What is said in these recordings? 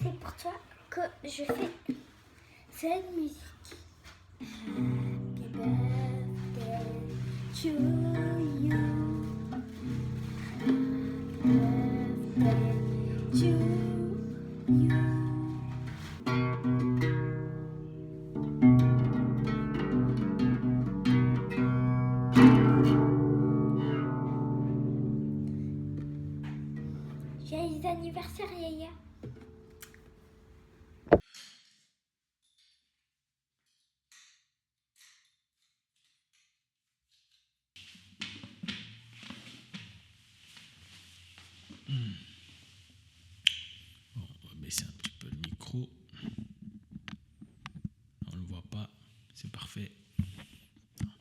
c'est pour toi que je fais cette musique. Happy birthday to you. Happy birthday to you. Joyeux anniversaire, Yaya. Bon, on va baisser un petit peu le micro. On ne le voit pas, c'est parfait.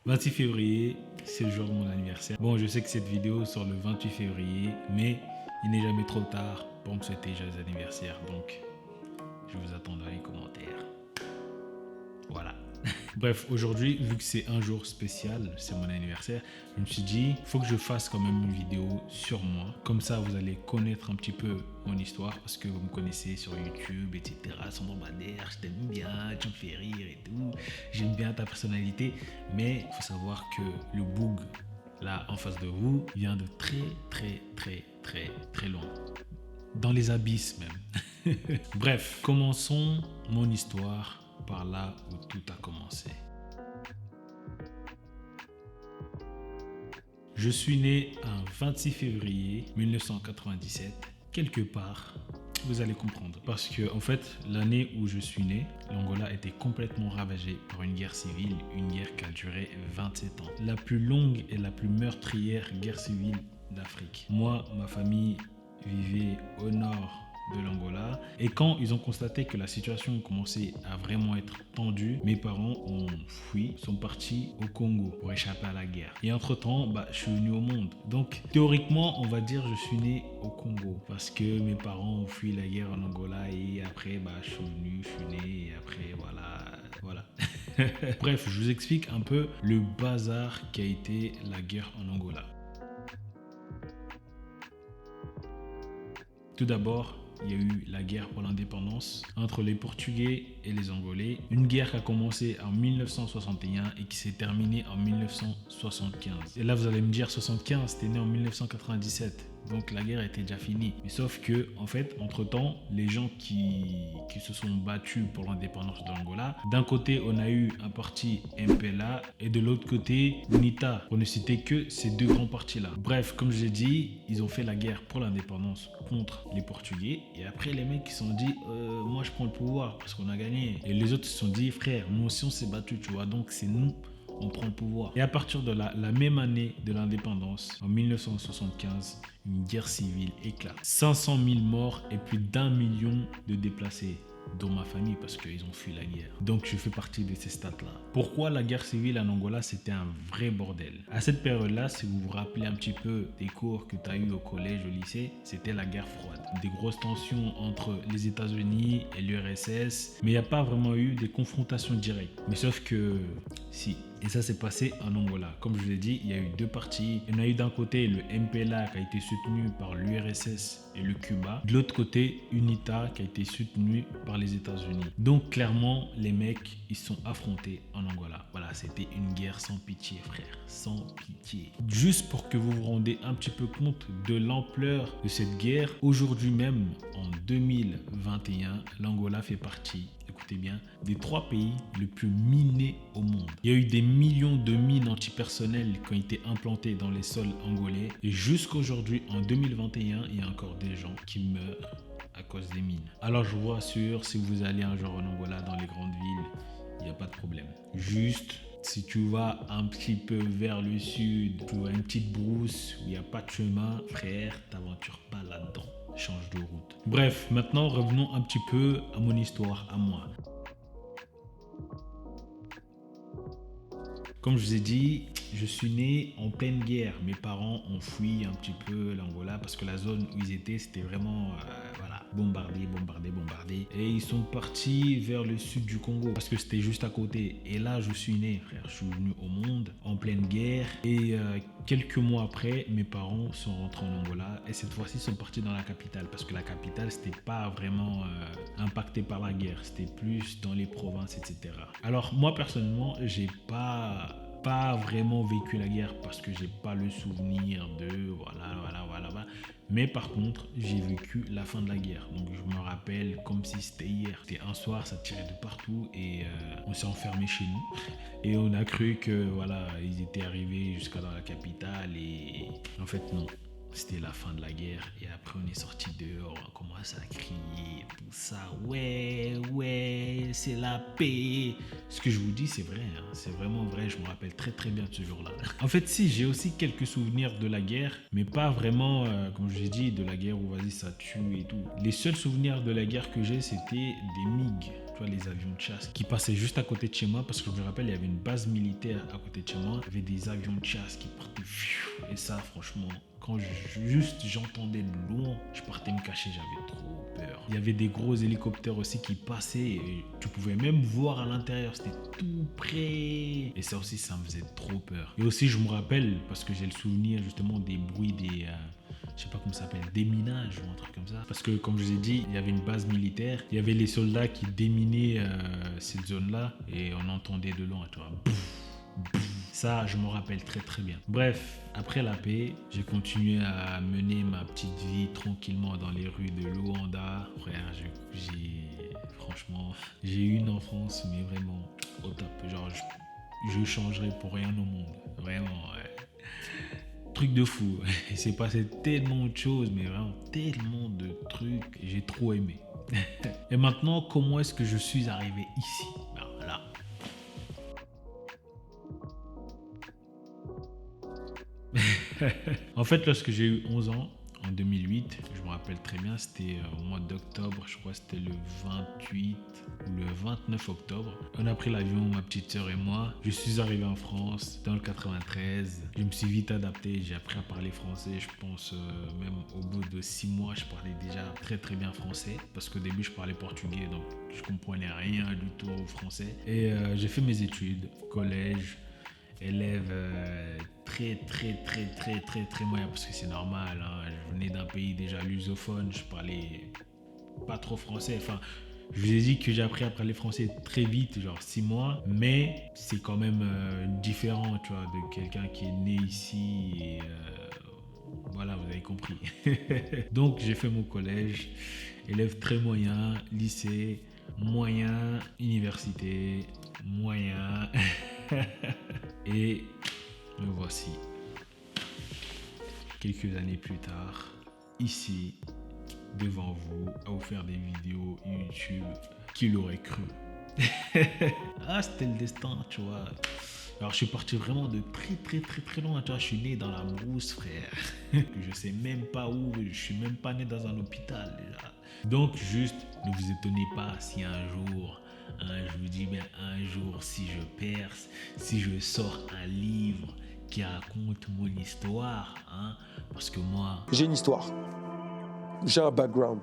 26 février, c'est le jour de mon anniversaire. Bon, je sais que cette vidéo sort le 28 février, mais il n'est jamais trop tard pour me souhaiter joyeux anniversaire. Donc, je vous attends dans les commentaires. Voilà. Bref, aujourd'hui, vu que c'est un jour spécial, c'est mon anniversaire, je me suis dit, il faut que je fasse quand même une vidéo sur moi. Comme ça, vous allez connaître un petit peu mon histoire, parce que vous me connaissez sur YouTube, etc. Sandro Bader, je t'aime bien, tu me fais rire et tout. J'aime bien ta personnalité, mais il faut savoir que le boug, là, en face de vous, vient de très loin. Dans les abysses même. Bref, commençons mon histoire par là où tout a commencé. Je suis né un 26 février 1997, quelque part, vous allez comprendre. Parce que, en fait, l'année où je suis né, l'Angola était complètement ravagée par une guerre civile, une guerre qui a duré 27 ans. La plus longue et la plus meurtrière guerre civile d'Afrique. Moi, ma famille vivait au nord de l'Angola, et quand ils ont constaté que la situation commençait à vraiment être tendue, mes parents ont fui, sont partis au Congo pour échapper à la guerre. Et entre-temps, je suis venu au monde. Donc théoriquement, on va dire je suis né au Congo parce que mes parents ont fui la guerre en Angola, et après je suis venu, je suis né, et après voilà. Bref, je vous explique un peu le bazar qu'a été la guerre en Angola. Tout d'abord, il y a eu la guerre pour l'indépendance entre les Portugais et les Angolais. Une guerre qui a commencé en 1961 et qui s'est terminée en 1975. Et là, vous allez me dire, 75, t'es né en 1997. Donc la guerre était déjà finie. Mais sauf que, en fait, entre-temps, les gens qui se sont battus pour l'indépendance de l'Angola, d'un côté, on a eu un parti MPLA et de l'autre côté, UNITA, pour ne citer que ces deux grands partis-là. Bref, comme je l'ai dit, ils ont fait la guerre pour l'indépendance contre les Portugais. Et après, les mecs, ils se sont dit, moi, je prends le pouvoir parce qu'on a gagné. Et les autres se sont dit, frère, nous aussi, on s'est battus, tu vois, donc c'est nous. On prend le pouvoir. Et à partir de la même année de l'indépendance, en 1975, une guerre civile éclate. 500 000 morts et plus d'1 million de déplacés, dont ma famille, parce qu'ils ont fui la guerre. Donc je fais partie de ces stats-là. Pourquoi la guerre civile en Angola, c'était un vrai bordel? À cette période-là, si vous vous rappelez un petit peu des cours que tu as eu au collège, au lycée, c'était la guerre froide. Des grosses tensions entre les États-Unis et l'URSS, mais il n'y a pas vraiment eu des confrontations directes. Mais sauf que, si. Et ça s'est passé en Angola. Comme je vous l'ai dit, il y a eu deux parties. Il y en a eu d'un côté le MPLA qui a été soutenu par l'URSS et le Cuba. De l'autre côté, UNITA qui a été soutenu par les États-Unis. Donc clairement, les mecs, ils se sont affrontés en Angola. Voilà, c'était une guerre sans pitié, frère. Sans pitié. Juste pour que vous vous rendez un petit peu compte de l'ampleur de cette guerre, aujourd'hui même, en 2021, l'Angola fait partie, écoutez bien, des 3 pays les plus minés au monde. Il y a eu des millions de mines antipersonnelles qui ont été implantées dans les sols angolais. Et jusqu'à aujourd'hui, en 2021, il y a encore des gens qui meurent à cause des mines. Alors je vous rassure, si vous allez un jour en Angola, dans les grandes villes, il n'y a pas de problème. Juste, si tu vas un petit peu vers le sud, tu vois une petite brousse où il n'y a pas de chemin, frère, t'aventures pas là-dedans. Change de route. Bref, maintenant revenons un petit peu à mon histoire, à moi. Comme je vous ai dit, je suis né en pleine guerre. Mes parents ont fui un petit peu l'Angola parce que la zone où ils étaient, c'était vraiment bombardé. Et ils sont partis vers le sud du Congo parce que c'était juste à côté. Et là, je suis né, frère. Je suis venu au monde en pleine guerre. Et quelques mois après, mes parents sont rentrés en Angola. Et cette fois-ci, ils sont partis dans la capitale parce que la capitale, c'était pas vraiment impacté par la guerre. C'était plus dans les provinces, etc. Alors, moi, personnellement, j'ai pas vraiment vécu la guerre parce que j'ai pas le souvenir de voilà. Mais par contre, j'ai vécu la fin de la guerre. Donc je me rappelle comme si c'était hier. C'était un soir, ça tirait de partout et on s'est enfermé chez nous. Et on a cru que voilà, ils étaient arrivés jusqu'à dans la capitale et en fait non. C'était la fin de la guerre et après on est sorti dehors, on a commencé à crier, tout ça, ouais, c'est la paix. Ce que je vous dis c'est vrai, hein, c'est vraiment vrai, je me rappelle très très bien de ce jour-là. En fait si, j'ai aussi quelques souvenirs de la guerre, mais pas vraiment, comme je l'ai dit, de la guerre où vas-y ça tue et tout. Les seuls souvenirs de la guerre que j'ai, c'était des MiG. Tu vois, les avions de chasse qui passaient juste à côté de chez moi parce que je me rappelle il y avait une base militaire à côté de chez moi, il y avait des avions de chasse qui partaient et ça franchement quand j'entendais de loin, je partais me cacher, j'avais trop peur. Il y avait des gros hélicoptères aussi qui passaient et tu pouvais même voir à l'intérieur, c'était tout près. Et ça aussi, ça me faisait trop peur. Et aussi, je me rappelle, parce que j'ai le souvenir justement des bruits des... je sais pas comment ça s'appelle, déminage ou un truc comme ça. Parce que comme je vous ai dit, il y avait une base militaire, il y avait les soldats qui déminaient cette zone-là et on entendait de loin, tu vois. Ça, je me rappelle très très bien. Bref, après la paix, j'ai continué à mener ma petite vie tranquillement dans les rues de Luanda. Frère, franchement, j'ai eu une enfance, mais vraiment au top. Genre, je changerais pour rien au monde. Vraiment, ouais. Truc de fou. Il s'est passé tellement de choses, mais vraiment tellement de trucs. J'ai trop aimé. Et maintenant, comment est-ce que je suis arrivé ici? Ben, là. En fait, lorsque j'ai eu 11 ans, en 2008, je me rappelle très bien, c'était au mois d'octobre, je crois que c'était le 28 ou le 29 octobre. On a pris l'avion, ma petite sœur et moi. Je suis arrivé en France dans le 93. Je me suis vite adapté, j'ai appris à parler français. Je pense même au bout de 6 mois, je parlais déjà très très bien français. Parce qu'au début, je parlais portugais, donc je comprenais rien du tout au français. Et j'ai fait mes études, collège, élève très moyen parce que c'est normal, hein. Je venais d'un pays déjà lusophone, je parlais pas trop français, enfin je vous ai dit que j'ai appris à parler français très vite, genre 6 mois, mais c'est quand même différent, tu vois, de quelqu'un qui est né ici et voilà, vous avez compris. Donc j'ai fait mon collège, élève très moyen, lycée moyen, université moyen. Et me voici quelques années plus tard, ici, devant vous, à vous faire des vidéos YouTube. Qui l'aurait cru? Ah, c'était le destin, tu vois. Alors, je suis parti vraiment de très loin, tu vois. Je suis né dans la brousse, frère. Je sais même pas où, je suis même pas né dans un hôpital, déjà. Donc, juste, ne vous étonnez pas si un jour... je vous dis bien un jour, si je perce, si je sors un livre qui raconte mon histoire, hein, parce que moi... J'ai une histoire, j'ai un background.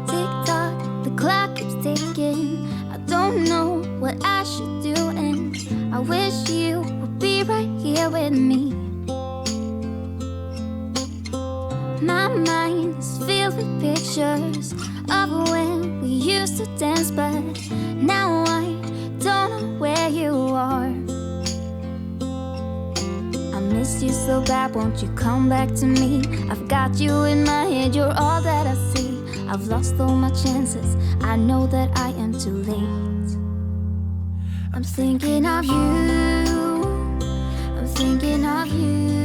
Tick-tock, the clock keeps ticking. I don't know what I should do and I wish you would be right here with me. My mind is filled with pictures of when we used to dance, but now I don't know where you are. I miss you so bad, won't you come back to me? I've got you in my head, you're all that I see. I've lost all my chances, I know that I am too late. I'm thinking of you, I'm thinking of you.